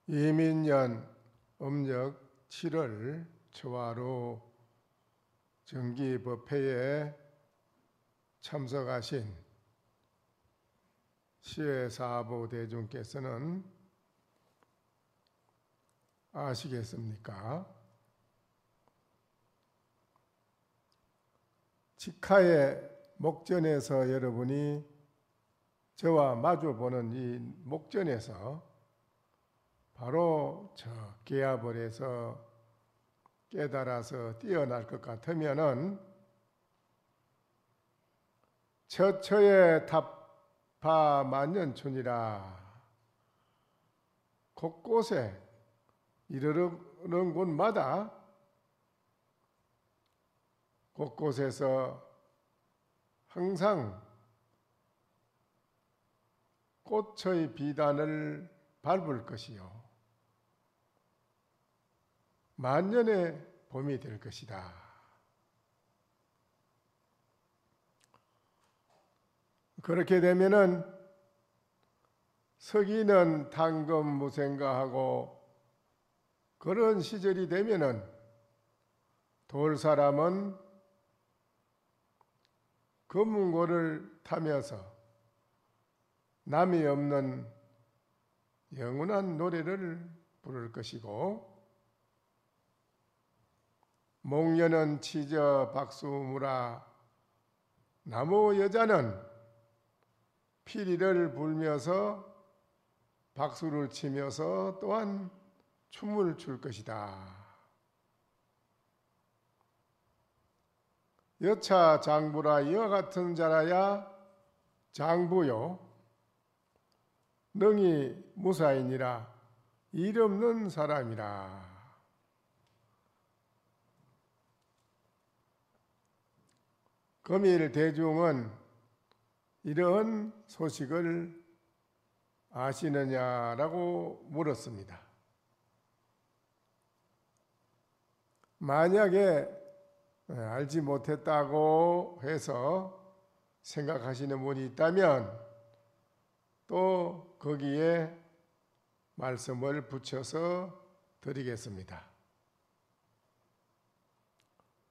이민년 음력 7월 초하루 정기법회에 참석하신 시외사부 대중께서는 아시겠습니까? 직하의 목전에서 여러분이 저와 마주보는 이 목전에서 바로 저 계야벌에서 깨달아서 뛰어날 것 같으면은 처처에 답파 만년춘이라 곳곳에 이르는 곳마다 곳곳에서 항상 꽃의 비단을 밟을 것이요 만년의 봄이 될 것이다. 그렇게 되면은 서기는 당검무생가하고 그런 시절이 되면은 돌 사람은 검은고를 타면서 남이 없는 영원한 노래를 부를 것이고 목련은 치저 박수무라 나무 여자는 피리를 불면서 박수를 치면서 또한 춤을 출 것이다. 여차 장부라 이와 같은 자라야 장부요 능히 무사이니라 일 없는 사람이라. 금일 대중은 이런 소식을 아시느냐라고 물었습니다. 만약에 알지 못했다고 해서 생각하시는 분이 있다면 또 거기에 말씀을 붙여서 드리겠습니다.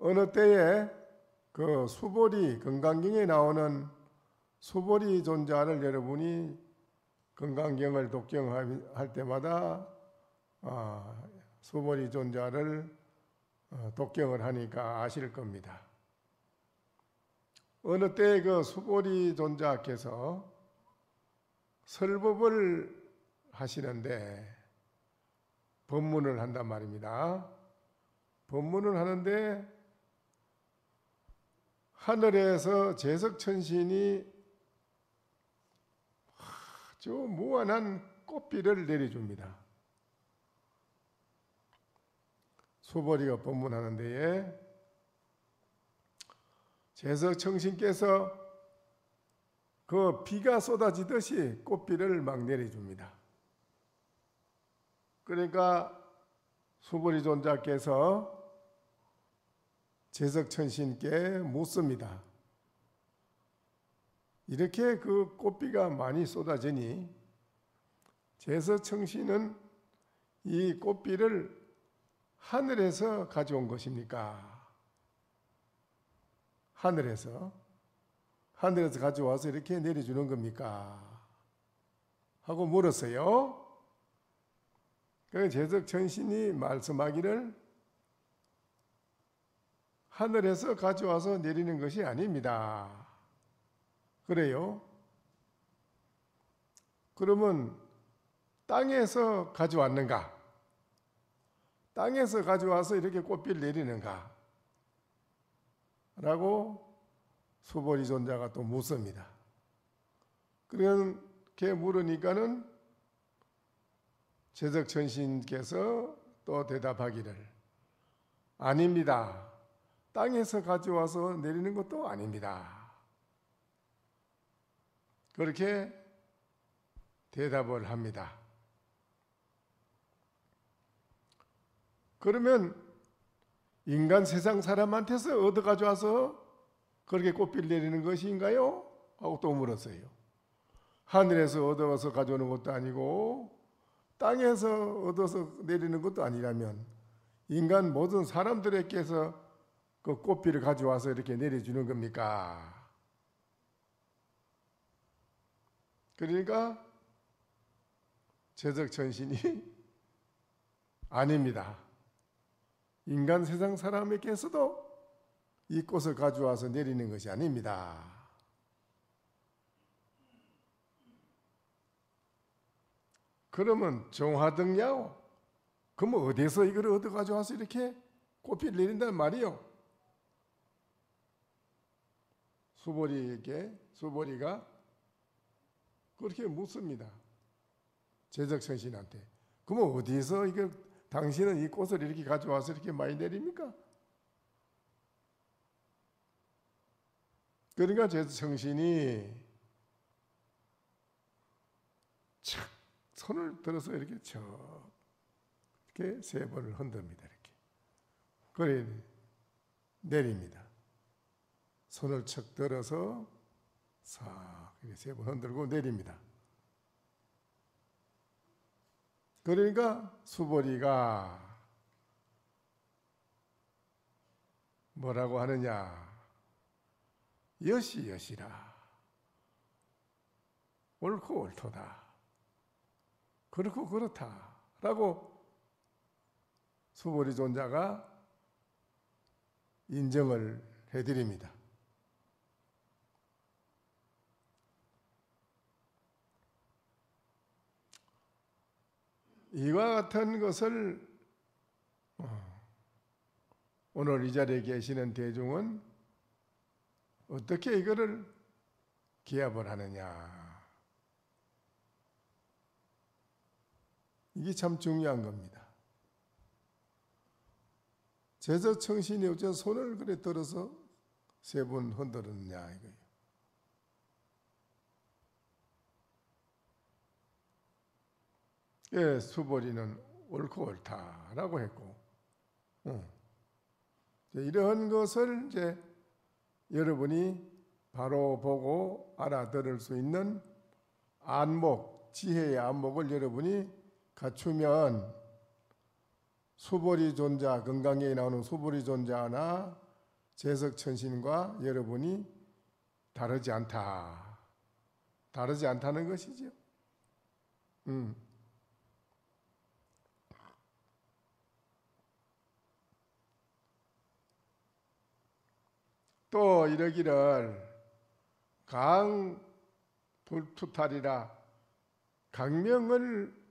어느 때에 그 수보리 건강경에 나오는 수보리 존자를 여러분이 건강경을 독경할 때마다 수보리 존자를 독경을 하니까 아실 겁니다. 어느 때 그 수보리 존자께서 설법을 하시는데 법문을 한단 말입니다. 법문을 하는데 하늘에서 제석천신이 아주 무한한 꽃비를 내려줍니다. 수보리가 법문하는 데에 제석천신께서 그 비가 쏟아지듯이 꽃비를 막 내려줍니다. 그러니까 수보리 존자께서 제석천신께 묻습니다. 이렇게 그 꽃비가 많이 쏟아지니 제석천신은 이 꽃비를 하늘에서 가져온 것입니까? 하늘에서 가져와서 이렇게 내려주는 겁니까? 하고 물었어요. 그 제석천신이 말씀하기를 하늘에서 가져와서 내리는 것이 아닙니다. 그래요? 그러면 땅에서 가져왔는가? 땅에서 가져와서 이렇게 꽃비를 내리는가? 라고 수보리 존자가 또 묻습니다. 그렇게 물으니까는 제석천신께서 또 대답하기를 아닙니다. 땅에서 가져와서 내리는 것도 아닙니다. 그렇게 대답을 합니다. 그러면 인간 세상 사람한테서 얻어 가져와서 그렇게 꽃비를 내리는 것인가요? 하고 또 물었어요. 하늘에서 얻어서 가져오는 것도 아니고 땅에서 얻어서 내리는 것도 아니라면 인간 모든 사람들에게서 그 꽃비를 가져와서 이렇게 내려주는 겁니까? 그러니까 제적천신이 아닙니다. 인간 세상 사람에게서도 이 꽃을 가져와서 내리는 것이 아닙니다. 그러면 정화등야오? 그럼 어디서 이걸 얻어 가져와서 이렇게 꽃비를 내린단 말이요? 수보리가 그렇게 묻습니다. 제적천신한테. 그럼 어디서 이거 당신은 이 꽃을 이렇게 가져와서 이렇게 많이 내립니까? 그러니까 제적천신이 착 손을 들어서 이렇게 이렇게 3번을 흔듭니다. 이렇게. 그래 내립니다. 손을 척 들어서 싹 이렇게 3번 흔들고 내립니다. 그러니까 수보리가 뭐라고 하느냐? 여시여시라. 옳고 옳도다. 그렇고 그렇다. 라고 수보리 존자가 인정을 해드립니다. 이와 같은 것을 오늘 이 자리에 계시는 대중은 어떻게 이거를 기합을 하느냐. 이게 참 중요한 겁니다. 제적천신이 어째 손을 그래 들어서 3번 흔들었냐 이거예요. 예, 수보리는 옳고 옳다라고 했고, 이런 것을 이제 여러분이 바로 보고 알아들을 수 있는 안목, 지혜의 안목을 여러분이 갖추면 수보리 존자, 건강계에 나오는 수보리 존자나 제석천신과 여러분이 다르지 않다는 것이죠. 또 이러기를 강불투탈이라 강명을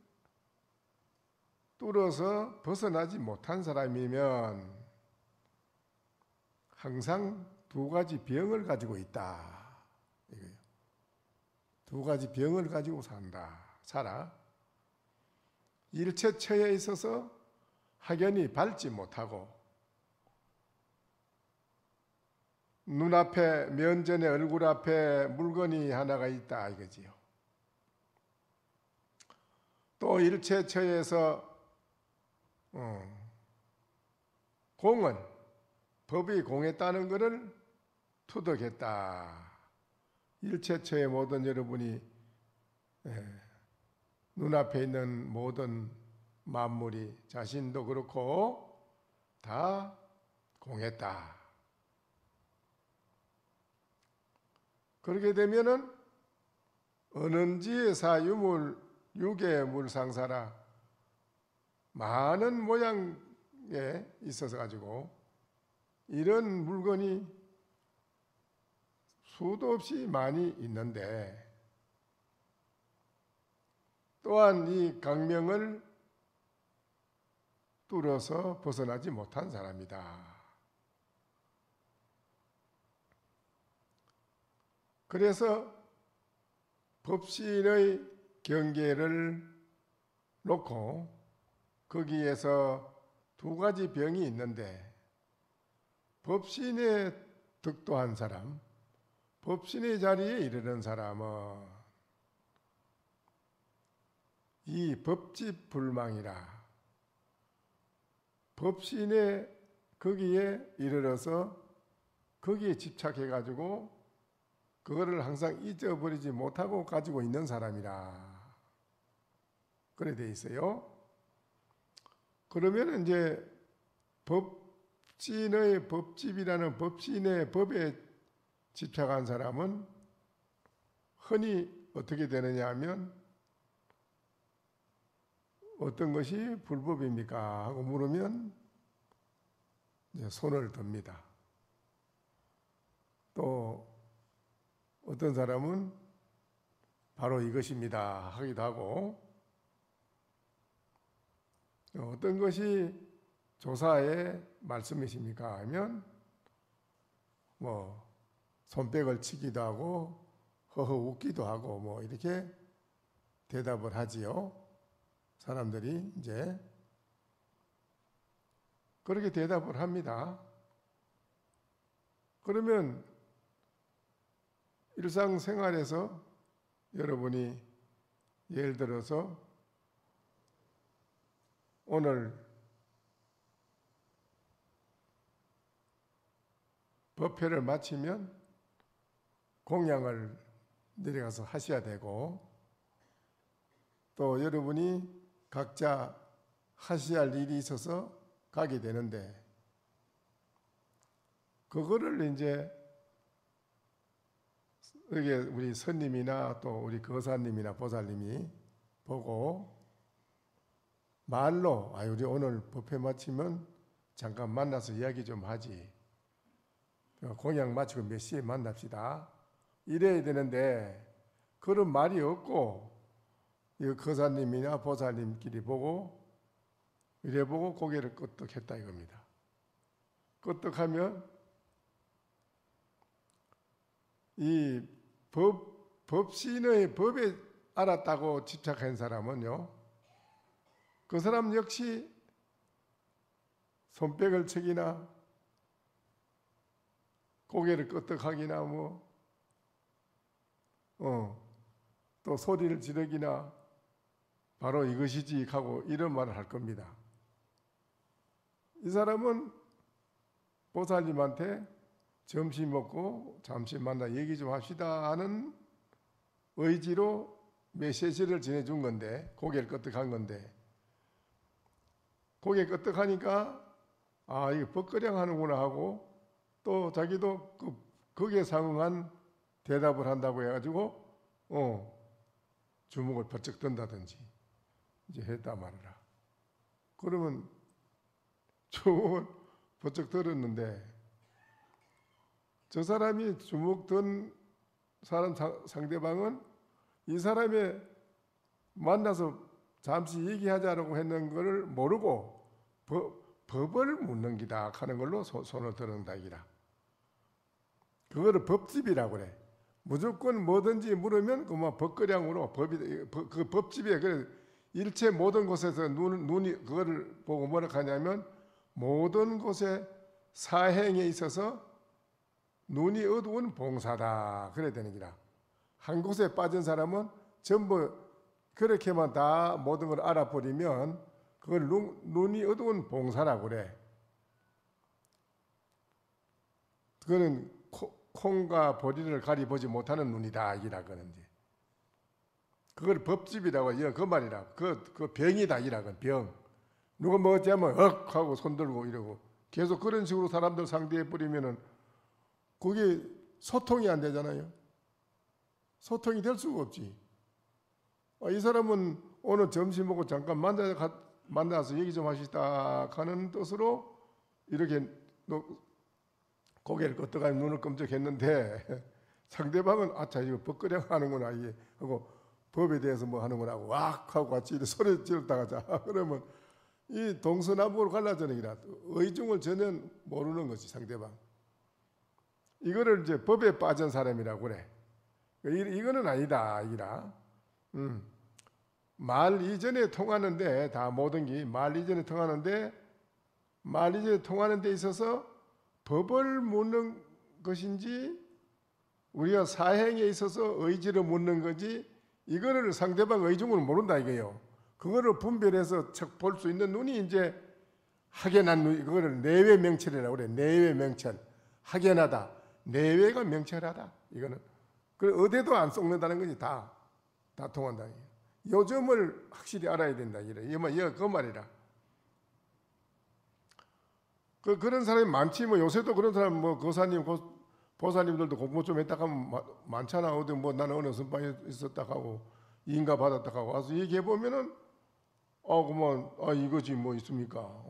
뚫어서 벗어나지 못한 사람이면 항상 2가지 병을 가지고 있다. 이거예요. 2가지 병을 가지고 살아. 일체처에 있어서 학연이 밟지 못하고 눈앞에 면전에 얼굴 앞에 물건이 하나가 있다 이거지요. 또 일체처에서 공은 법이 공했다는 것을 투득했다. 일체처의 모든 여러분이 눈앞에 있는 모든 만물이 자신도 그렇고 다 공했다. 그렇게 되면은 은은지사 유물 유계물상사라 많은 모양에 있어서 가지고 이런 물건이 수도 없이 많이 있는데 또한 이 강명을 뚫어서 벗어나지 못한 사람이다. 그래서 법신의 경계를 놓고 거기에서 2가지 병이 있는데 법신에 득도한 사람, 법신의 자리에 이르는 사람은 이 법집불망이라 법신에 거기에 이르러서 거기에 집착해가지고 그거를 항상 잊어버리지 못하고 가지고 있는 사람이라. 그래 돼 있어요. 그러면 이제 법진의 법집이라는 법신의 법에 집착한 사람은 흔히 어떻게 되느냐 하면 어떤 것이 불법입니까? 하고 물으면 이제 손을 듭니다. 또 어떤 사람은 바로 이것입니다 하기도 하고, 어떤 것이 조사의 말씀이십니까? 하면 뭐 손뼉을 치기도 하고 허허 웃기도 하고 뭐 이렇게 대답을 하지요. 사람들이 이제 그렇게 대답을 합니다. 그러면 일상생활에서 여러분이 예를 들어서 오늘 법회를 마치면 공양을 내려가서 하셔야 되고, 또 여러분이 각자 하셔야 할 일이 있어서 가게 되는데, 그거를 이제 여기 우리 스님이나 또 우리 거사님이나 보살님이 보고 말로 우리 오늘 법회 마치면 잠깐 만나서 이야기 좀 하지, 공양 마치고 몇 시에 만납시다 이래야 되는데, 그런 말이 없고 이 거사님이나 보살님끼리 보고 이래 보고 고개를 끄덕했다 이겁니다. 끄덕하면 이 법신의 법에 알았다고 집착한 사람은요, 그 사람 역시 손뼉을 치기나 고개를 끄덕하기나 또 소리를 지르기나 바로 이것이지 하고 이런 말을 할 겁니다. 이 사람은 보살님한테 점심 먹고 잠시 만나 얘기 좀 합시다 하는 의지로 메시지를 전해준 건데, 고개를 끄덕한 건데, 고개 끄덕하니까 이거 법거량 하는구나 하고 또 자기도 거기에 상응한 대답을 한다고 해가지고 주먹을 번쩍 든다든지 이제 했다 말이라. 그러면 주먹을 번쩍 들었는데 저 사람이 주먹 든 사람 상대방은 이 사람의 만나서 잠시 얘기하자라고 했는 것을 모르고 법을 묻는 기다 하는 걸로 손을 드는다 기라. 그거를 법집이라고 그래. 무조건 뭐든지 물으면 그만 법거량으로 그 법집에 그래. 일체 모든 곳에서 눈이 그거를 보고 뭐라 하냐면 모든 곳에 사행에 있어서 눈이 어두운 봉사다 그래야 되는 기라. 한 곳에 빠진 사람은 전부 그렇게만 다 모든 걸 알아버리면 그걸 눈이 어두운 봉사라고 그래. 그거는 콩과 보리를 가리보지 못하는 눈이다 이라 그러는데, 그걸 법집이라고 그 말이라. 그 병이다 이라 그 병. 누가 먹었지 하면 억 하고 손들고 이러고 계속 그런 식으로 사람들 상대해 버리면은 그게 소통이 안 되잖아요. 소통이 될 수가 없지. 이 사람은 오늘 점심 먹고 잠깐 만나서 얘기 좀 하시다 하는 뜻으로 이렇게 고개를 끄덕하고 눈을 끔찍했는데 상대방은 아차 이거 법거량 하는구나 이게 하고 법에 대해서 뭐 하는구나 하고 왁 하고 같이 이렇게 소리 지르다가 자 그러면 이 동서남북으로 갈라지는 기라. 의중을 전혀 모르는 것이 상대방. 이거를 이제 법에 빠진 사람이라고 그래. 이거는 아니다 이기라. 말 이전에 통하는데 다 모든 게 말 이전에 통하는데 말 이전에 통하는 데 있어서 법을 묻는 것인지 우리가 사행에 있어서 의지를 묻는 거지 이거를 상대방 의중을 모른다 이거예요. 그거를 분별해서 볼 수 있는 눈이 이제 확연한 눈, 그거를 내외 명철이라고 그래. 내외 명철. 확연하다. 내외가 명철하다. 이거는. 그 어디도 안 속는다는 거지. 다 통한다. 요점을 확실히 알아야 된다. 이거 그 말이라. 그런 사람이 많지. 뭐 요새도 그런 사람, 뭐 거사님, 보사님들도 공부 좀 했다 하면 많잖아. 어디 뭐 나는 어느 선방에 있었다 하고 인가 받았다 하고 와서 얘기해 보면은 그만 이거지 뭐 있습니까?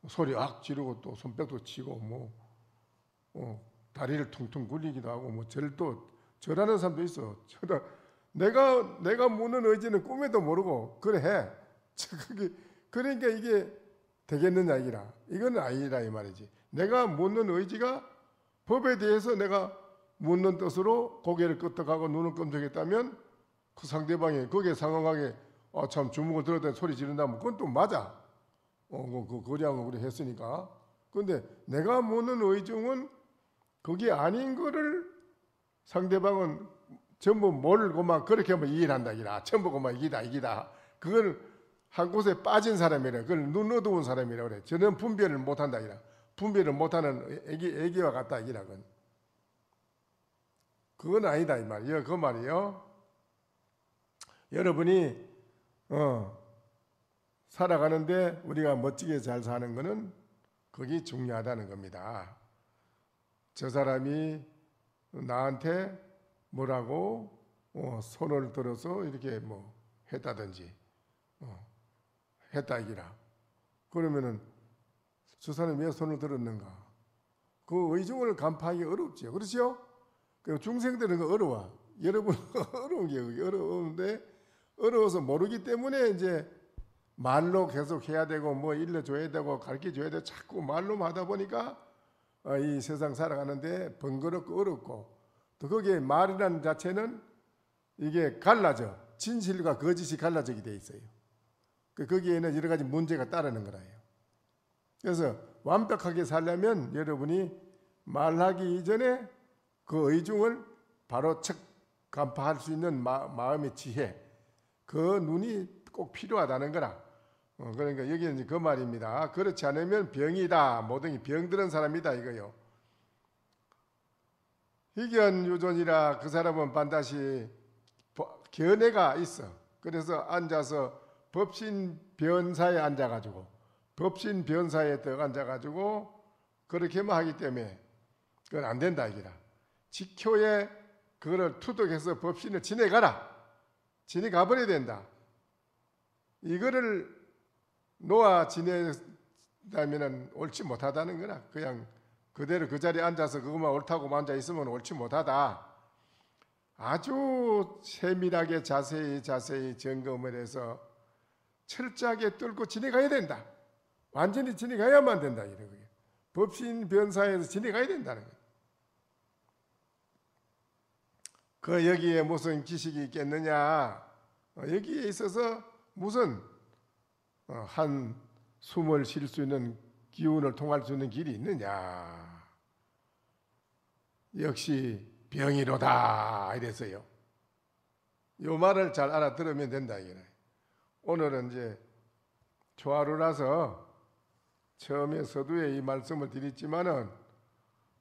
소리 악 지르고 또 손뼉도 치고 다리를 퉁퉁 굴리기도 하고 뭐 절하는 사람도 있어. 내가 묻는 의지는 꿈에도 모르고 그래 해. 그러니까 이게 되겠느냐 이기라. 이건 아니라 이 말이지. 내가 묻는 의지가 법에 대해서 내가 묻는 뜻으로 고개를 끄덕하고 눈을 끔적했다면 그 상대방이 거기에 상응하게 참 주먹을 들었더니 소리 지른다면 그건 또 맞아. 그 거량을 우리 했으니까. 그런데 내가 묻는 의중은 그게 아닌 거를 상대방은 전부 모르고만 그렇게 하면 이해한다 이라. 전부 그만 이기다. 그걸 한 곳에 빠진 사람이라. 그걸 눈 어두운 사람이라 그래. 저는 분별을 못한다 이라. 분별을 못하는 애기와 같다 이라. 그건 아니다 이 말이에요. 그 말이요. 여러분이 살아가는데 우리가 멋지게 잘 사는 것은 그게 중요하다는 겁니다. 저 사람이 나한테 뭐라고 손을 들어서 이렇게 뭐 했다든지 했다 이기라. 그러면은 저 사람이 왜 손을 들었는가? 그 의중을 간파하기 어렵지요. 그렇죠? 중생들은 어려워. 여러분 어려운 게 어려운데 어려워서 모르기 때문에 이제 말로 계속 해야 되고 뭐 일러줘야 되고 가르쳐줘야 되고 자꾸 말로만 하다 보니까 이 세상 살아가는데 번거롭고 어렵고 또 거기에 말이라는 자체는 이게 갈라져. 진실과 거짓이 갈라지게 돼 있어요. 거기에는 여러 가지 문제가 따르는 거라요. 그래서 완벽하게 살려면 여러분이 말하기 이전에 그 의중을 바로 척 간파할 수 있는 마음의 지혜, 그 눈이 꼭 필요하다는 거라. 그러니까 여기는 그 말입니다. 그렇지 않으면 병이다. 모든 병들은 사람이다 이거요. 희견유존이라 그 사람은 반드시 견해가 있어. 그래서 앉아서 법신 변사에 앉아가지고 법신 변사에 딱 앉아가지고 그렇게만 하기 때문에 그건 안 된다 이기라. 직효에 그거를 투득해서 법신을 지내가라. 지내가 버려야 된다. 이거를 놓아 지내다면 옳지 못하다는 거라. 그냥 그대로 그 자리에 앉아서 그것만 옳다고 앉아 있으면 옳지 못하다. 아주 세밀하게 자세히 점검을 해서 철저하게 뚫고 지내가야 된다. 완전히 지내가야만 된다. 이런 거예요. 법신 변사에서 지내가야 된다는 거예요. 그 여기에 무슨 기식이 있겠느냐? 여기에 있어서 무슨 한 숨을 쉴 수 있는 기운을 통할 수 있는 길이 있느냐? 역시 병이로다 이랬어요. 요 말을 잘 알아들으면 된다 이거예요. 오늘은 이제 초하루라서 처음에 서두에 이 말씀을 드렸지만은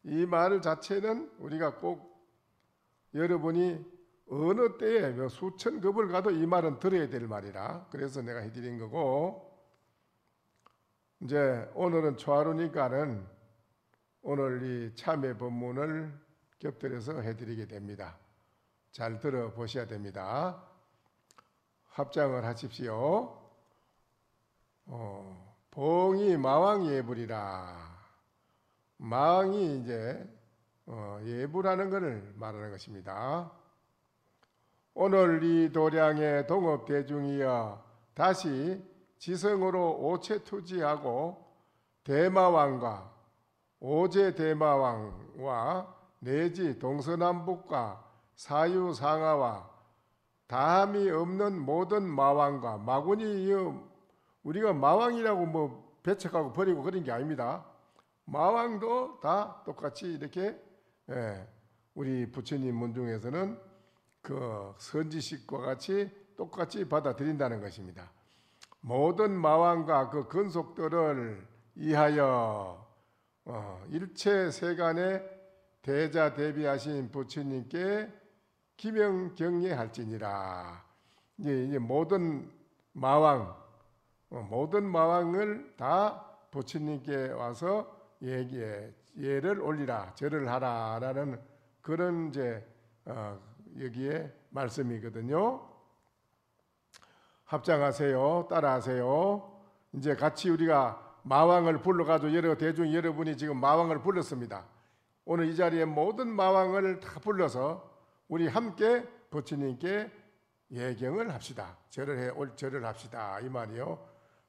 이 말 자체는 우리가 꼭 여러분이 어느 때에 수천 급을 가도 이 말은 들어야 될 말이라 그래서 내가 해드린 거고 이제 오늘은 초하루니까는 오늘 이 참회 법문을 곁들여서 해드리게 됩니다. 잘 들어보셔야 됩니다. 합장을 하십시오. 봉이 마왕 예불이라. 마왕이 이제 예불하는 것을 말하는 것입니다. 오늘 이 도량의 동업 대중이여 다시 지성으로 오체투지하고 대마왕과 오제대마왕과 내지 동서남북과 사유상하와 다함이 없는 모든 마왕과 마군이 우리가 마왕이라고 뭐 배척하고 버리고 그런 게 아닙니다. 마왕도 다 똑같이 이렇게 우리 부처님 문중에서는 그 선지식과 같이 똑같이 받아들인다는 것입니다. 모든 마왕과 그 근속들을 이하여 일체 세간에 대자 대비하신 부처님께 기명 경례할지니라. 이제 모든 마왕, 모든 마왕을 다 부처님께 와서 예를 올리라, 절을 하라라는 그런 이제 여기에 말씀이거든요. 합장하세요, 따라하세요. 이제 같이 우리가 마왕을 불러가지고 여러 대중 여러분이 지금 마왕을 불렀습니다. 오늘 이 자리에 모든 마왕을 다 불러서 우리 함께 부처님께 예경을 합시다. 절을 합시다 이 말이요.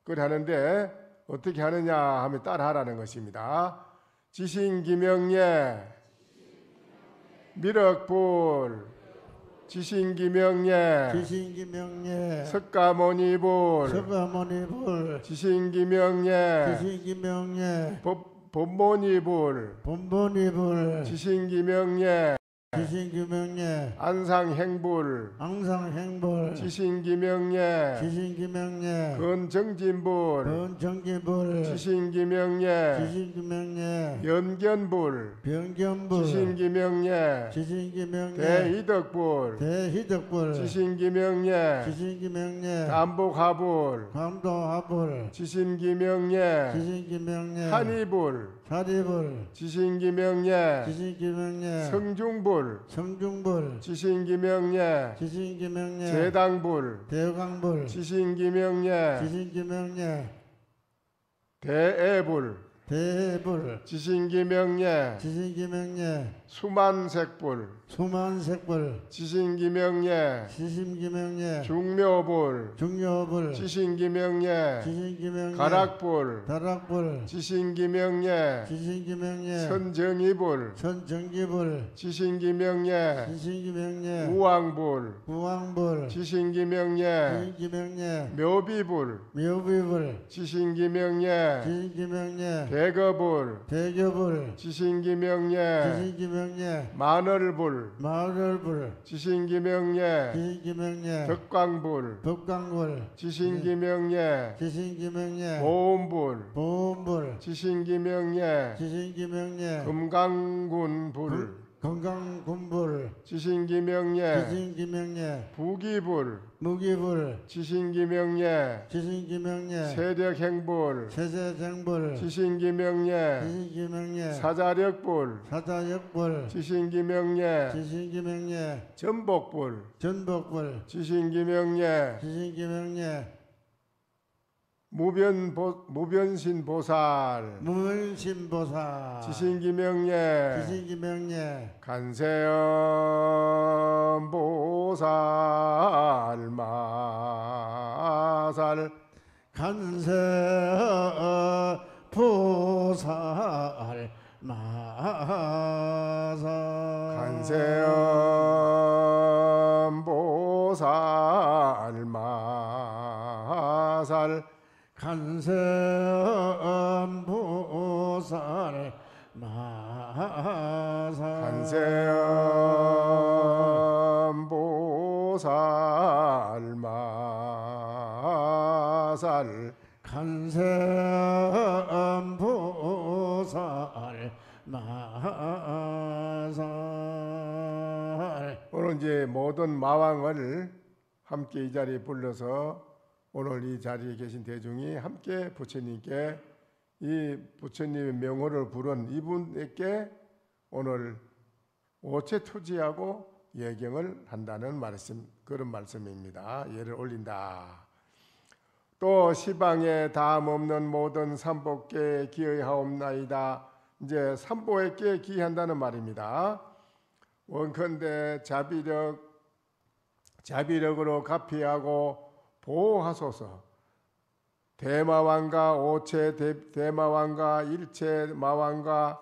그래 하는데 어떻게 하느냐 하면 따라하라는 것입니다. 지신기명예 미륵불 지신기명예 지신기명예 석가모니불 석가모니불 지신기명예 지신기명예 법모니불 본보니불 지신기명예 지신기명예 안상행불 앙상행불 지신기명예 지신기명예 건정진불 건정기불 지신기명예 지신기명예 연견불 병견불 지신기명예 지신기명예 대희덕불 대희덕불 지신기명예 지신기명예 감복하불 감도하불 지신기명예 지신기명예 한이불 사리불 지신기명예 지신기명예 성중불 성중불 지신기명예 지신기명예 제당불 대강불 지신기명예 지신기명예 대애불 대불 지신기명예 지신기명예 수만색불 수만색불 지신기명예 지신기명예 중묘불 중요불 지신기명예 지신기명예 가락불 다락불 지신기명예 지신기명예 선정이불 선정기불 지신기명예 지신기명예 우왕불 우왕불 지신기명예 지신기명예 묘비불 묘비불 지신기명예 지신기명예 대거불 대교불 지신기명예 지신기명예 만월불 마을불 지신기명예 지신기명예 덕광불 법광불 지신기명예 지신기명예 보험불 보험불 지신기명예 지신기명예 금강군불 건강군불 지신기명예 지신기명예 부기불 무기불 지신기명예 지신기명예 세력행불 세세생불 지신기명예 지신기명예 사자력불 사자역불 지신기명예 지신기명예 전복불 전복불 지신기명예 지신기명예 무변신보살 무명신보살 지신기명예 지신기명예 간세음보살 마살 간세보살 마살 간세음보살 마살 간세음보살 마살 간세음보살 마살 간세음보살 마살. 오늘 이제 모든 마왕을 함께 이 자리에 불러서 오늘 이 자리에 계신 대중이 함께 부처님께 이 부처님의 명호를 부른 이분에게 오늘 오체투지하고 예경을 한다는 말씀, 그런 말씀입니다. 예를 올린다. 또 시방에 다음 없는 모든 삼보께 기의하옵나이다. 이제 삼보에게 기한다는 말입니다. 원컨대 자비력으로 가피하고 보호하소서. 대마왕과 오체 대마왕과 일체 마왕과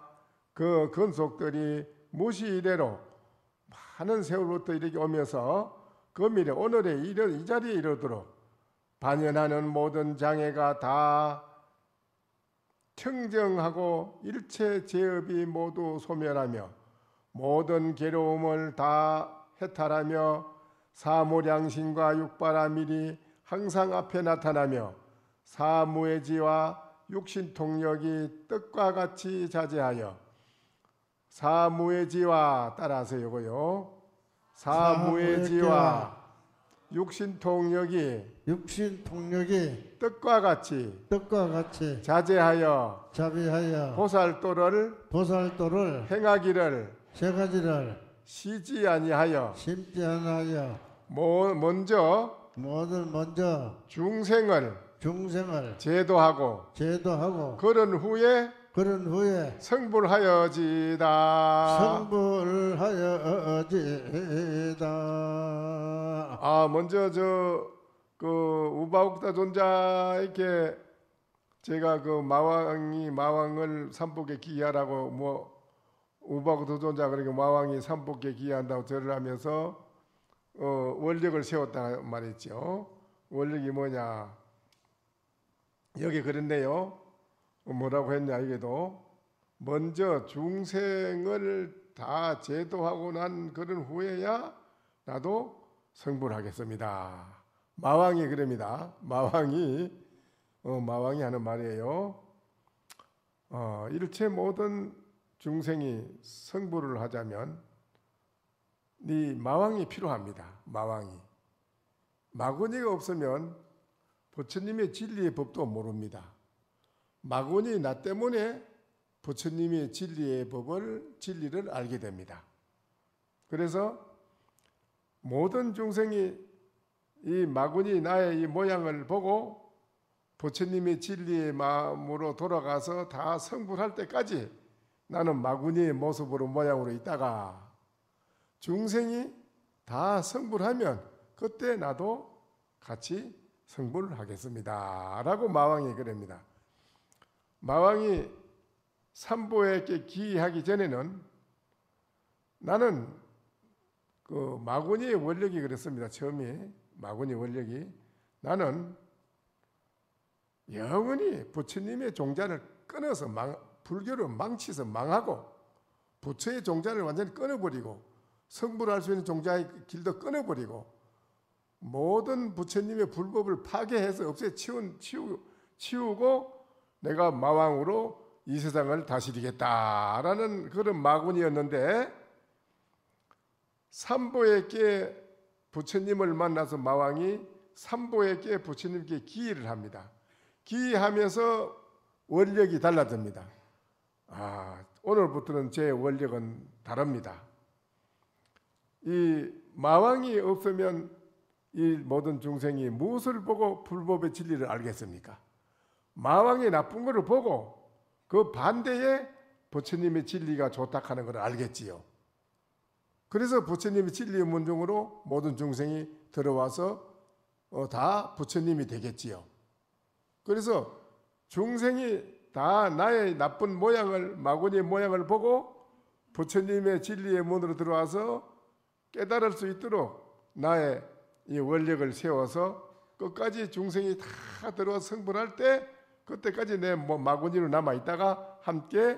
그 근속들이 무시 이래로 많은 세월부터 이렇게 오면서 그 미래 오늘의 이 자리에 이르도록 반연하는 모든 장애가 다 청정하고 일체 죄업이 모두 소멸하며 모든 괴로움을 다 해탈하며 사무량신과 육바라밀이 항상 앞에 나타나며 사무의지와 육신통력이 뜻과 같이 자제하여 사무의지와 따라서 이거요. 사무의지와 육신통력이 육신통력이 떡과 같이 떡과 같이 자제하여 자비하여 보살도를 행하기를 세 가지를 쉬지 아니하여 심지 않아야 먼저 먼저 중생을 제도하고 그런 후에 성불하여지다. 먼저 그 우바옥다 존자에게 제가 그 마왕을 삼복에 기하라고 우바옥다 존자 그러니까 마왕이 삼복에 기한다고 절을 하면서 원력을 세웠다 말했죠. 원력이 뭐냐? 여기 그랬네요. 뭐라고 했냐 이게도 먼저 중생을 다 제도하고 난 그런 후에야 나도 성불하겠습니다. 마왕이 그럽니다. 마왕이 하는 말이에요. 일체 모든 중생이 성불을 하자면 이 마왕이 필요합니다. 마구니가 없으면 부처님의 진리의 법도 모릅니다. 마구니 나 때문에 부처님의 진리를 알게 됩니다. 그래서 모든 중생이 이 마구니 나의 이 모양을 보고 부처님의 진리의 마음으로 돌아가서 다 성불할 때까지 나는 마구니의 모습으로 모양으로 있다가 중생이 다 성불하면 그때 나도 같이 성불하겠습니다. 라고 마왕이 그럽니다. 마왕이 삼보에게 기하기 전에는 나는 그 마구니의 원력이 그랬습니다. 처음에 마구니 원력이 나는 영원히 부처님의 종자를 끊어서 불교를 망치서 망하고 부처의 종자를 완전히 끊어버리고 성불할 수 있는 종자의 길도 끊어버리고 모든 부처님의 불법을 파괴해서 없애 치우고 내가 마왕으로 이 세상을 다스리겠다라는 그런 마군이었는데 삼보에게 부처님을 만나서 마왕이 삼보에게 부처님께 기의를 합니다. 기의하면서 원력이 달라집니다. 오늘부터는 제 원력은 다릅니다. 이 마왕이 없으면 이 모든 중생이 무엇을 보고 불법의 진리를 알겠습니까? 마왕이 나쁜 것을 보고 그 반대에 부처님의 진리가 좋다 하는 것을 알겠지요. 그래서 부처님의 진리의 문중으로 모든 중생이 들어와서 다 부처님이 되겠지요. 그래서 중생이 다 나의 나쁜 모양을 마구니의 모양을 보고 부처님의 진리의 문으로 들어와서 깨달을 수 있도록 나의 이 원력을 세워서 끝까지 중생이 다 들어와 성불할 때 그때까지 내 마구니로 남아있다가 함께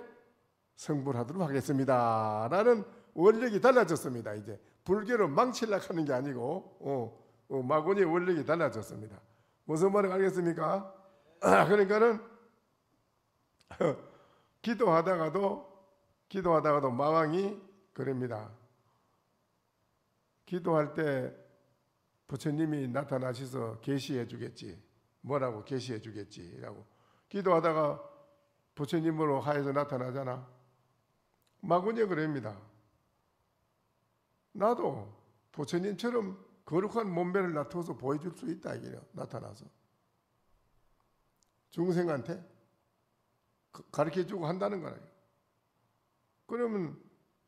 성불하도록 하겠습니다. 라는 원력이 달라졌습니다. 이제 불교를 망치려고 하는 게 아니고 마구니의 원력이 달라졌습니다. 무슨 말을 알겠습니까? 그러니까는 기도하다가도 마왕이 그럽니다. 기도할 때 부처님이 나타나셔서 계시해 주겠지. 뭐라고 계시해 주겠지라고. 기도하다가 부처님으로 하여서 나타나잖아. 마구니가 그럽니다. 나도 부처님처럼 거룩한 몸매를 나타나서 보여줄 수 있다. 이게 나타나서 중생한테 가르쳐주고 한다는 거예요. 그러면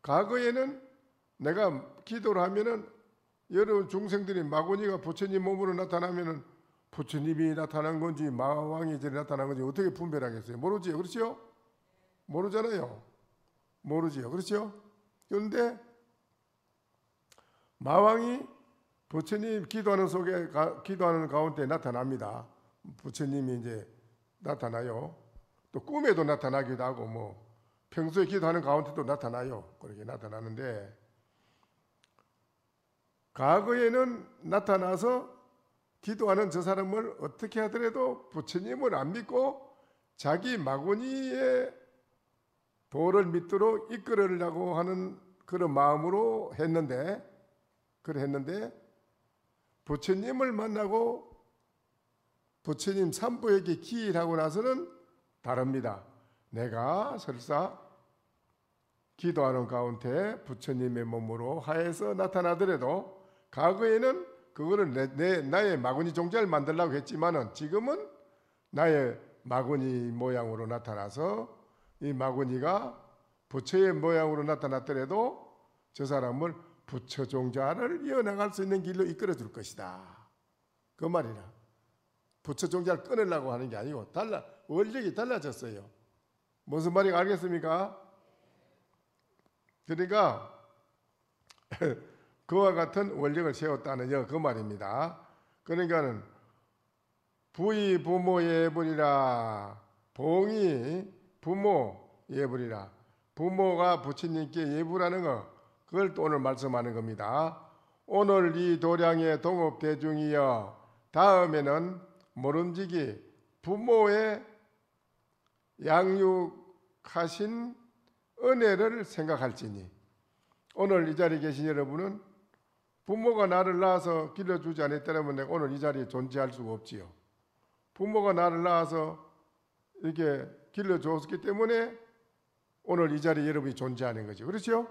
과거에는 내가 기도를 하면은 여러 중생들이 마구니가 부처님 몸으로 나타나면은 부처님이 나타난 건지 마왕이 나타난 건지 어떻게 분별하겠어요? 모르지요. 그렇죠? 모르잖아요. 모르지요. 그렇죠? 그런데 마왕이 부처님 기도하는 가운데 나타납니다. 부처님이 이제 나타나요. 또 꿈에도 나타나기도 하고 평소에 기도하는 가운데도 나타나요. 그렇게 나타나는데 과거에는 나타나서 기도하는 저 사람을 어떻게 하더라도 부처님을 안 믿고 자기 마구니의 도를 믿도록 이끌으려고 하는 그런 마음으로 했는데 부처님을 만나고 부처님 삼부에게 기일하고 나서는 다릅니다. 내가 설사 기도하는 가운데 부처님의 몸으로 하에서 나타나더라도 과거에는 그거를 나의 마구니 종자를 만들려고 했지만은 지금은 나의 마구니 모양으로 나타나서 이 마구니가 부처의 모양으로 나타났더라도 저 사람을 부처 종자를 이어나갈 수 있는 길로 이끌어 줄 것이다. 그 말이라. 부처 종자를 끊으려고 하는 게 아니고 원력이 달라졌어요. 무슨 말인지 알겠습니까? 그러니까 그와 같은 원력을 세웠다는 그 말입니다. 그러니까는 부이 부모 예불이라, 봉이 부모 예불이라. 부모가 부처님께 예불하는 거, 그걸 또 오늘 말씀하는 겁니다. 오늘 이 도량의 동업대중이여, 다음에는 모름지기 부모의 양육하신 은혜를 생각할지니. 오늘 이 자리에 계신 여러분은 부모가 나를 낳아서 길러주지 않았다면 내가 오늘 이 자리에 존재할 수가 없지요. 부모가 나를 낳아서 이렇게 길러주었기 때문에 오늘 이 자리에 여러분이 존재하는 거죠. 그렇죠?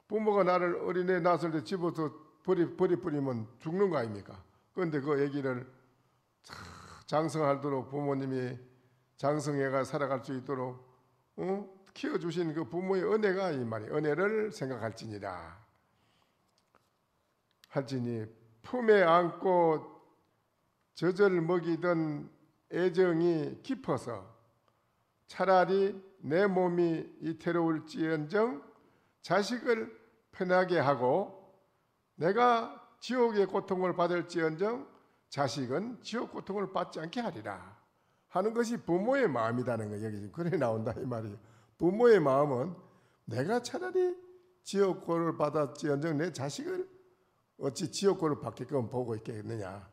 부모가 나를 어린애 낳았을 때 집어서 버리 뿌리면 죽는 거 아닙니까? 그런데 그 아기를 장성하도록 부모님이 장성해가 살아갈 수 있도록 키워주신 그 부모의 은혜가 이 말이에요. 은혜를 생각할지니라. 할지니 품에 안고 젖을 먹이던 애정이 깊어서 차라리 내 몸이 이태로울지언정 자식을 편하게 하고 내가 지옥의 고통을 받을지언정 자식은 지옥 고통을 받지 않게 하리라 하는 것이 부모의 마음이라는 거. 여기 지금 그래 나온다 이 말이에요. 부모의 마음은 내가 차라리 지옥고를 받았지언정 내 자식을 어찌 지옥고를 받게끔 보고 있겠느냐.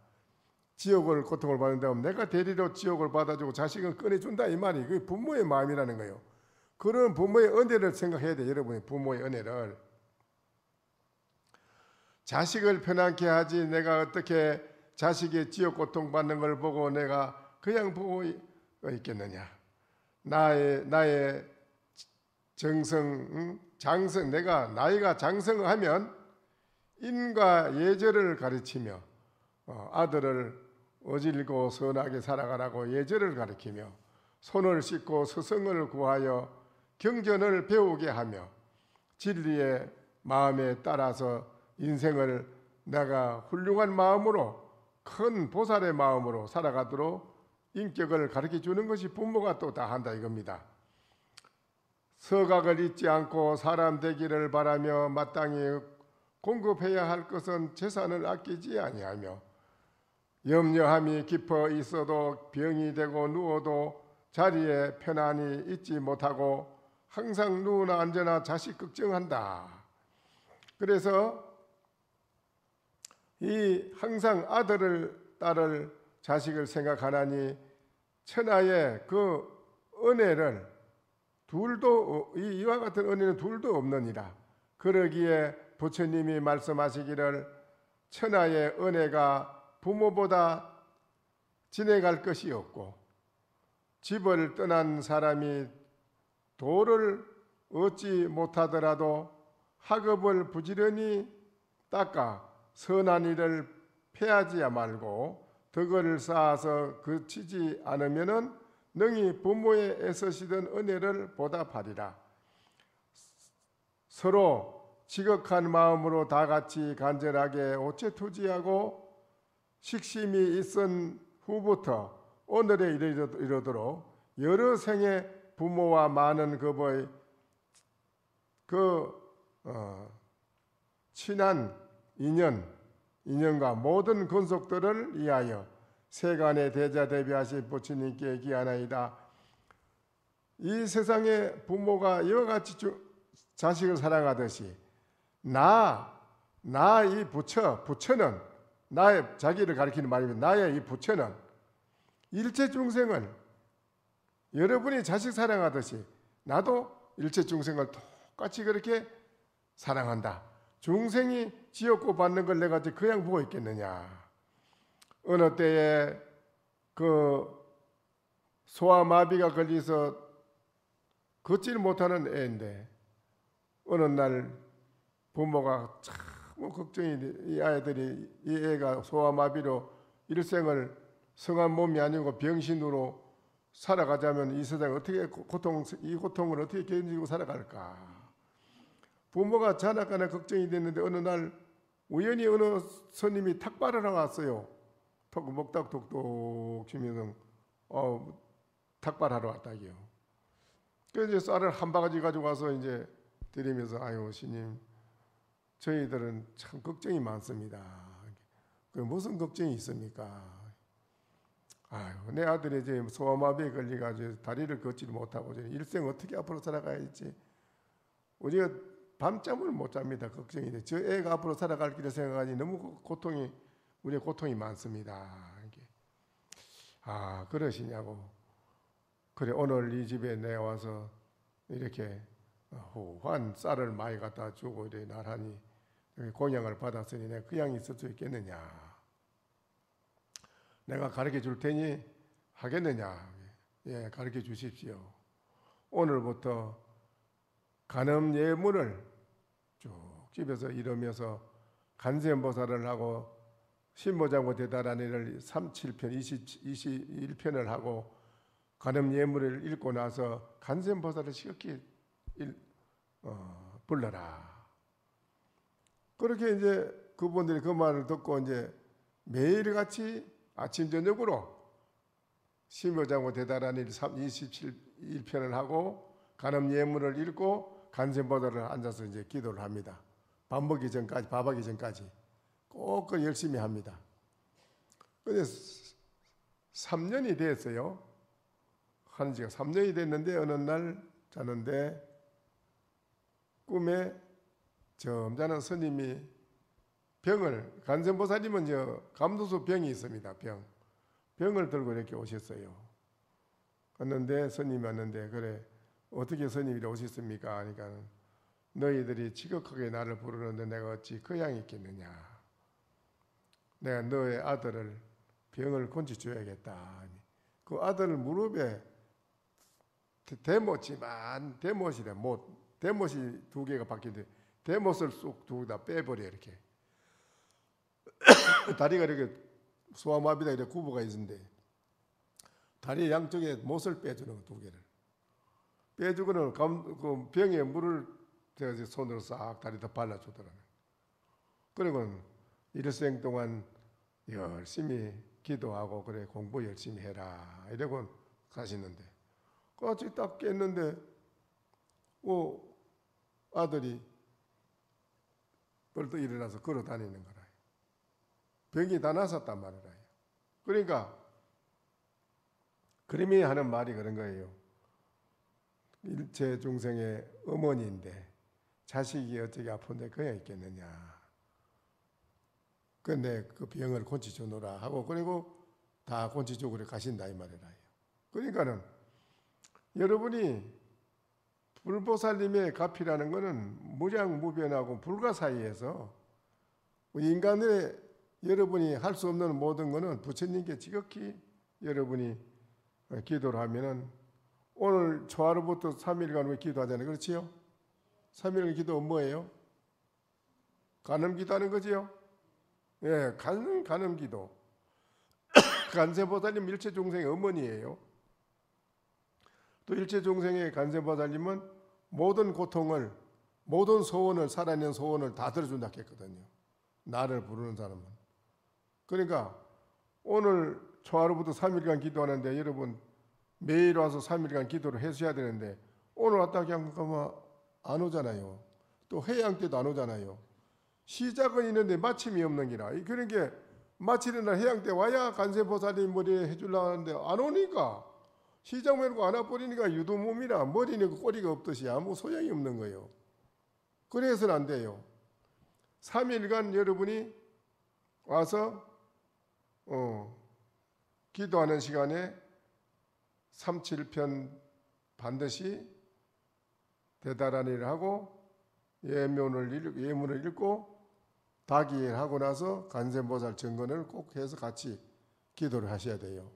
지옥을 고통을 받는다면 내가 대리로 지옥을 받아주고 자식은 꺼내준다 이 말이 그게 부모의 마음이라는 거예요. 그런 부모의 은혜를 생각해야 돼요. 여러분이 부모의 은혜를. 자식을 편안케 하지 내가 어떻게 자식의 지옥 고통 받는 걸 보고 내가 그냥 보고 있겠느냐. 나의 장성 내가 나이가 장성하면 인과 예절을 가르치며 아들을 어질고 선하게 살아가라고 예절을 가르치며 손을 씻고 스승을 구하여 경전을 배우게 하며 진리의 마음에 따라서 인생을 내가 훌륭한 마음으로 큰 보살의 마음으로 살아가도록 인격을 가르쳐 주는 것이 부모가 또 다 한다 이겁니다. 서각을 잊지 않고 사람 되기를 바라며 마땅히 공급해야 할 것은 재산을 아끼지 아니하며 염려함이 깊어 있어도 병이 되고 누워도 자리에 편안히 있지 못하고 항상 누우나 앉으나 자식 걱정한다. 그래서 이 항상 아들을 딸을 자식을 생각하나니 천하의 그 은혜를 이와 같은 은혜는 둘도 없느니라. 그러기에 부처님이 말씀하시기를 천하의 은혜가 부모보다 지내갈 것이 없고 집을 떠난 사람이 도를 얻지 못하더라도 학업을 부지런히 닦아 선한 일을 패하지 말고 덕을 쌓아서 그치지 않으면은 능히 부모의 애쓰시던 은혜를 보답하리라. 서로 지극한 마음으로 다 같이 간절하게 오체투지하고 식심이 있은 후부터 오늘에 이르도록 여러 생의 부모와 많은 급의 친한 인연과 모든 근속들을 위하여 세간의 대자 대비하신 부처님께 기하나이다. 이 세상의 부모가 이와 같이 자식을 사랑하듯이 이 부처는 나의 자기를 가리키는 말입니다. 나의 이 부처는 일체 중생을 여러분이 자식 사랑하듯이 나도 일체 중생을 똑같이 그렇게 사랑한다. 중생이 지옥고 받는 걸 내가 그냥 보고 있겠느냐. 어느 때에 그 소아마비가 걸려서 걷지를 못하는 애인데 어느 날 부모가 참 걱정이 돼. 이 아이들이 이 애가 소아마비로 일생을 성한 몸이 아니고 병신으로 살아가자면 이 세상에 어떻게 이 고통을 어떻게 견디고 살아갈까. 부모가 자나까나 걱정이 됐는데 어느 날 우연히 어느 스님이 탁발을 하러 왔어요. 먹다 톡톡 치면서 탁발하러 왔다기요. 그래서 이제 쌀을 한 바가지 가지고 와서 이제 드리면서 아유 스님 저희들은 참 걱정이 많습니다. 그 무슨 걱정이 있습니까? 아유 내 아들이 이제 소아마비에 걸려가지고 다리를 걷지 못하고 일생 어떻게 앞으로 살아가야지. 우리가 밤잠을 못 잡니다. 걱정이 돼. 저 애가 앞으로 살아갈 길을 생각하니 너무 우리의 고통이 많습니다. 아 그러시냐고. 그래 오늘 이 집에 내가 와서 이렇게 후한 쌀을 많이 갖다 주고 이래 나란히 공양을 받았으니 내가 그냥 있을 수 있겠느냐. 내가 가르쳐 줄 테니 하겠느냐. 예, 가르쳐 주십시오. 오늘부터 간음 예문을 쭉 집에서 이루면서 간세음보살을 하고 신보장고 대다라니를 37편 21편을 하고 간음 예문을 읽고 나서 간세음보살을 시각히 불러라. 그렇게 이제 그분들이 그 말을 듣고 이제 매일같이 아침 저녁으로 신보장고 대다라니 21편을 하고 간음 예문을 읽고 간세음보살을 앉아서 이제 기도를 합니다. 밥하기 전까지 꼭 열심히 합니다. 근데 3년이 됐어요. 하는 지가 3년이 됐는데 어느 날 자는데 꿈에 점잖은 스님이 간세음보살님은 감도수 병이 있습니다. 병을 들고 이렇게 오셨어요. 갔는데 스님이 왔는데 그래 어떻게 스님이 오셨습니까? 하니까 너희들이 지극하게 나를 부르는데 내가 어찌 거양이 있겠느냐. 내가 너의 아들을 병을 건져줘야겠다. 그 아들 무릎에 대못이래. 대못이 두 개가 박힌데 대못을 쏙 두 다 빼버려 이렇게. 다리가 이렇게 소아마비다 이렇게 구부가 있는데 다리 양쪽에 못을 빼주는 거 두 개를 빼주고는 그 병에 물을 제가 손으로 싹 다리다 발라주더라고요. 그리고 일생 동안 열심히 기도하고 그래 공부 열심히 해라 이러고 가시는데 같이 딱 깼는데 아들이 벌떡 일어나서 걸어 다니는 거라. 병이 다 나섰단 말이라. 그러니까 그림이 하는 말이 그런 거예요. 일체 중생의 어머니인데 자식이 어떻게 아픈데 그냥 있겠느냐. 근데 그 병을 곤치주노라 하고 그리고 다 곤치주고 가신다 이 말이라. 그러니까는 여러분이 불보살님의 가피라는 것은 무량무변하고 불가 사이에서 인간의 여러분이 할 수 없는 모든 것은 부처님께 지극히 여러분이 기도를 하면은 오늘 초하루부터 3일간 왜 기도하잖아요. 그렇지요? 3일간 기도는 뭐예요? 간음 기도하는 거지요? 예, 간음 기도. 간세보살님 일체 중생의 어머니예요. 또 일체 중생의 간세보살님은 모든 고통을 모든 소원을 살아있는 소원을 다 들어준다 했거든요. 나를 부르는 사람은. 그러니까 오늘 초하루부터 3일간 기도하는데 여러분 매일 와서 3일간 기도를 해주셔야 되는데 오늘 왔다 그냥 안 오잖아요. 또 회양 때도 안 오잖아요. 시작은 있는데 마침이 없는 기라. 그러니까 마치는 날 회양 때 와야 간세보살님 머리 해주려고 하는데 안 오니까 시작 말고 안 와버리니까 유도몸이라 머리는 꼬리가 없듯이 아무 소용이 없는 거예요. 그래서는 안 돼요. 3일간 여러분이 와서 기도하는 시간에 37편 반드시 대다라니를 하고 예문을 읽고 다기하고 나서 간세보살 정건을 꼭 해서 같이 기도를 하셔야 돼요.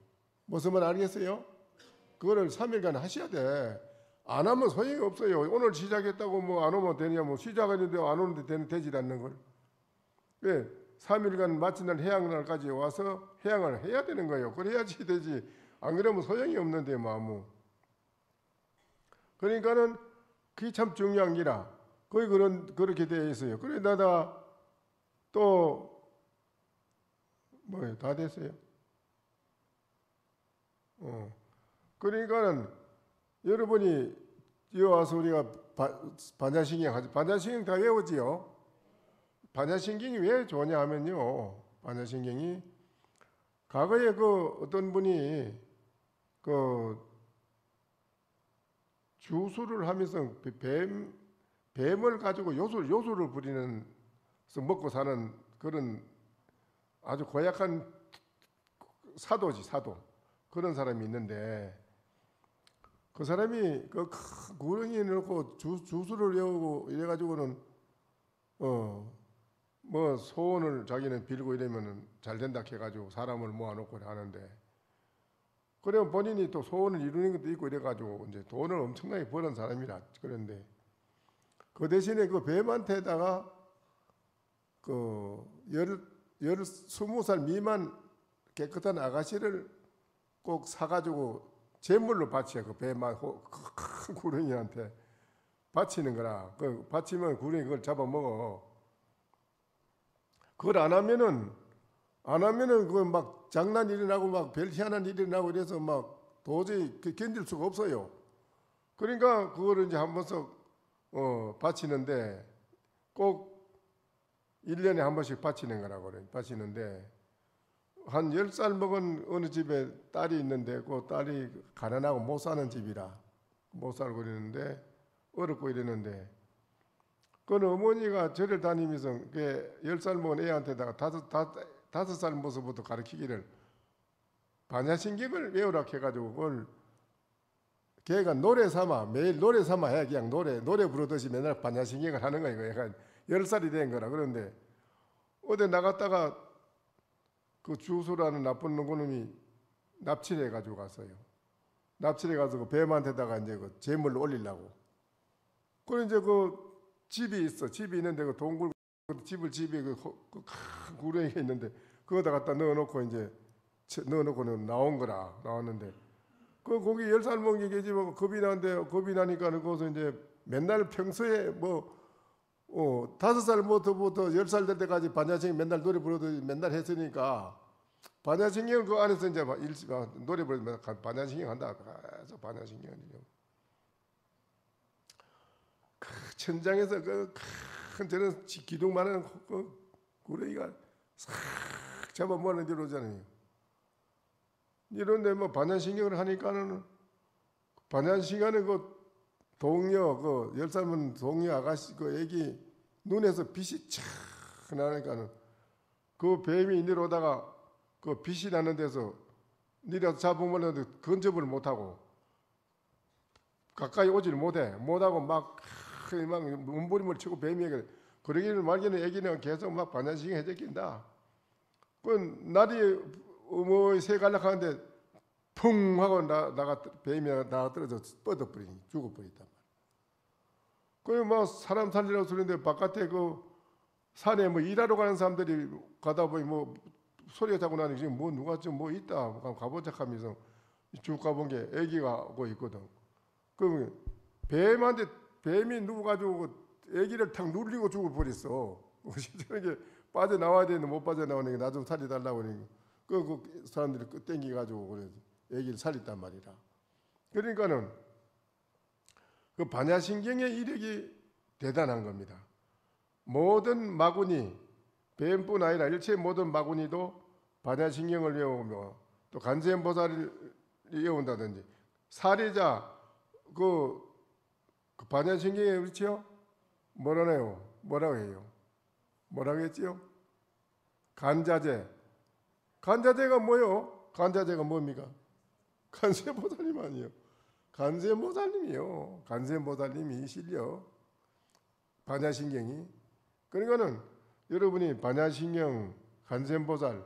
무슨 말 알겠어요? 그거를 3일간 하셔야 돼. 안 하면 소용이 없어요. 오늘 시작했다고 뭐 안 오면 되냐? 뭐 시작했는데 안 오는데 되지 않는 걸. 왜? 3일간 마친 날 해양날까지 와서 해양을 해야 되는 거예요. 그래야지 되지. 안 그러면 소용이 없는데 뭐 아무. 그러니까는 그게 참 중요한 기라. 거의 그렇게 되어 있어요. 그래 나다 또 뭐예요? 다 됐어요. 그러니까는 여러분이 여기 와서 우리가 반야신경 하죠. 반야신경 다 외우지요. 반야신경이 왜 좋냐 하면요. 반야신경이 과거에 그 어떤 분이 그 주술을 하면서 뱀을 가지고 요술을 부리는 먹고 사는 그런 아주 고약한 사도지 사도 그런 사람이 있는데 그 사람이 그 큰 구렁이에 넣고 주술을 외우고 이래가지고는 뭐 소원을 자기는 빌고 이러면은 잘 된다 해가지고 사람을 모아놓고 하는데 그러면 본인이 또 소원을 이루는 것도 있고 이래가지고 이제 돈을 엄청나게 버는 사람이라 그런데 그 대신에 그 뱀한테다가 그 20살 미만 깨끗한 아가씨를 꼭 사가지고 제물로 바쳐요. 그 뱀만 큰 구렁이한테 바치는 거라. 그 바치면 구렁이 그걸 잡아먹어. 그걸 안 하면은 그 막 장난 일어나고 막 별 희한한 일이 일어나고 이래서 막 도저히 견딜 수가 없어요. 그러니까 그거를 이제 한 번씩 바치는데 꼭 1년에 한 번씩 바치는 거라고 그래요. 바치는데 한 10살 먹은 어느 집에 딸이 있는데 그 딸이 가난하고 못 사는 집이라 못 살고 이러는데 어렵고 이러는데 그 어머니가 절을 다니면서 10살 먹은 애한테다가 5살 모습부터 가르치기를 반야신경을 외우라 해가지고 그걸 걔가 노래 삼아 매일 노래 삼아 해 그냥 노래 부르듯이 맨날 반야신경을 하는 거예요. 약간 10살이 된 거라. 그런데 어디 나갔다가 그 주수라는 나쁜 놈이 납치를 해가지고 갔어요. 납치를 가서 그 뱀한테다가 이제 그 재물을 올리려고. 그래 이제 그 집이 있어. 집이 있는데 그 동굴 집에 그 큰 구렁이가 있는데 그거다 갖다 넣어놓고 이제 넣어놓고는 나온 거라. 나왔는데 그 거기 10살 먹은 게 계집하고 겁이 나니까 거기서 이제 맨날 평소에 뭐 5살부터 10살 될 때까지 반야신경 맨날 노래 부르듯이 맨날 했으니까 반야신경 그 안에서 이제 노래 부르면 반야신경 한다. 그래서 반야신경 그 천장에서 그 큰 저런 기둥만한 그 구렁이가 싹 잡아 모아는 데로 오잖아요. 이런데 뭐 반야신경을 하니까는 반야신경은 그 동료 그 10살은 동료 아가씨 그 애기 눈에서 빛이 촥 나니까는 그 뱀이 내려오다가 그 빛이 나는 데서 내려서 잡으면 근접을 못하고 가까이 오지를 못하고 막 몸부림을 치고 뱀이에게 그러기를 말기는 애기는 계속 막 반야신경 해제낀다. 그 날이 새 갈락하는데 풍 하고 뱀이 나가 떨어져 뻗어버리니 죽어버렸단 말이야. 그래 뭐 사람 살리라고 소리인데 바깥에 그 산에 뭐 일하러 가는 사람들이 가다 보니 뭐 소리가 자고 나니 지금 뭐 누가 좀 뭐 있다 가보자 하면서 쭉 가본 게 애기가 오고 있거든. 그러면 뱀이 누워가지고 애기를 탁 눌리고 죽어버렸어. 저렇게 빠져나와야 되는데 못 빠져나오는 게 나 좀 살려달라고 그러니까 그 사람들이 땡겨가지고 그래 애기를 살렸단 말이라. 그러니까는 그 반야신경의 이력이 대단한 겁니다. 모든 마구니 뱀뿐 아니라 일체 모든 마구니도 반야신경을 외우며 또 관세음보살을 외운다든지 사례자 그 반야신경에 그렇지요? 뭐라고 해요? 뭐라고 했지요? 간자재가 뭐요? 간자재가 뭡니까? 관세음보살님 아니에요. 관세음보살님이요. 관세음보살님이 실려 반야신경이. 그러니까는 여러분이 반야신경, 간센보살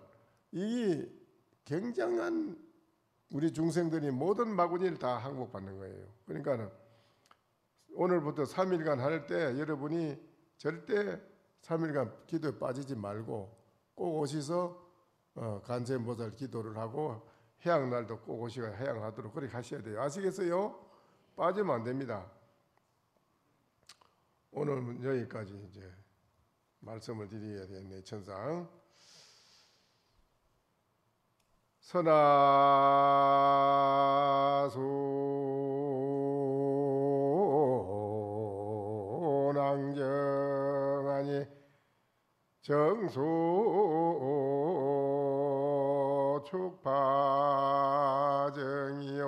이 굉장한 우리 중생들이 모든 마구니를 다 항복받는 거예요. 그러니까는 오늘부터 3일간 할 때 여러분이 절대 3일간 기도에 빠지지 말고 꼭 오셔서 간센보살 기도를 하고 해양날도 꼭 오시고 해양하도록 그렇게 하셔야 돼요. 아시겠어요? 빠지면 안 됩니다. 오늘은 여기까지 이제 말씀을 드려야 되겠네. 천상 선하소낭정하니 정소 축파정이요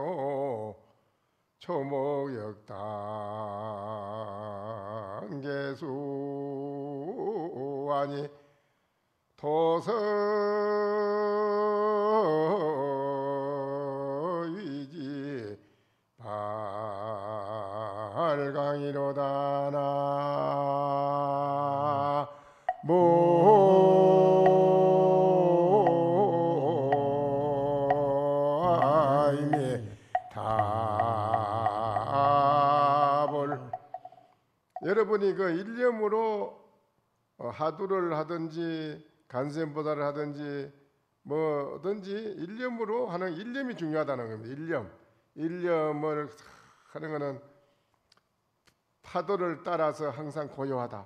초목역당계수하니 토서위지 발강이로다 나모아이미 답을 여러분이 그 일념으로 하두를 하든지 간센보살을 하든지 뭐든지 일념으로 하는 일념이 중요하다는 겁니다. 일념을 하는 것은 파도를 따라서 항상 고요하다.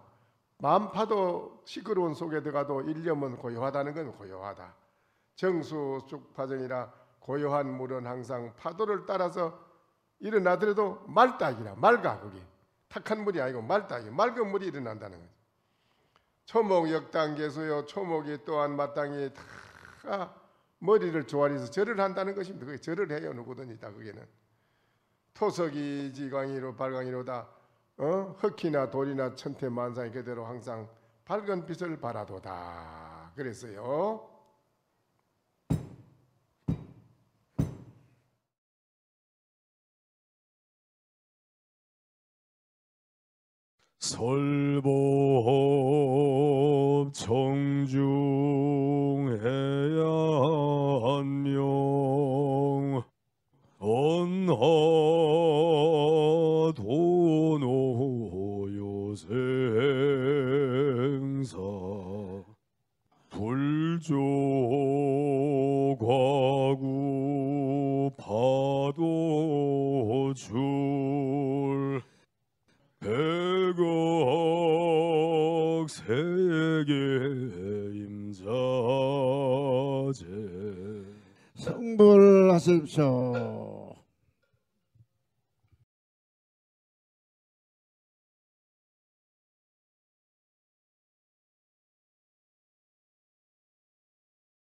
만파도 시끄러운 속에 들어가도 일념은 고요하다는 건 고요하다. 정수 축파정이라 고요한 물은 항상 파도를 따라서 일어나더라도 맑다기라. 맑아 그게. 탁한 물이 아니고 맑다. 맑은 물이 일어난다는 거죠. 초목역당계수요. 초목이 또한 마땅히 다 머리를 조아려서 절을 한다는 것입니다. 그게 절을 해요. 누구든지 다 그게는. 토석이 지광이로 발광이로다. 흙이나 돌이나 천태만상이 그대로 항상 밝은 빛을 발하도다. 그랬어요. 설법 청중해야 한명 언하 도노요생사 불조과구 파도줄 백억 세계 임자제 성불하십시오.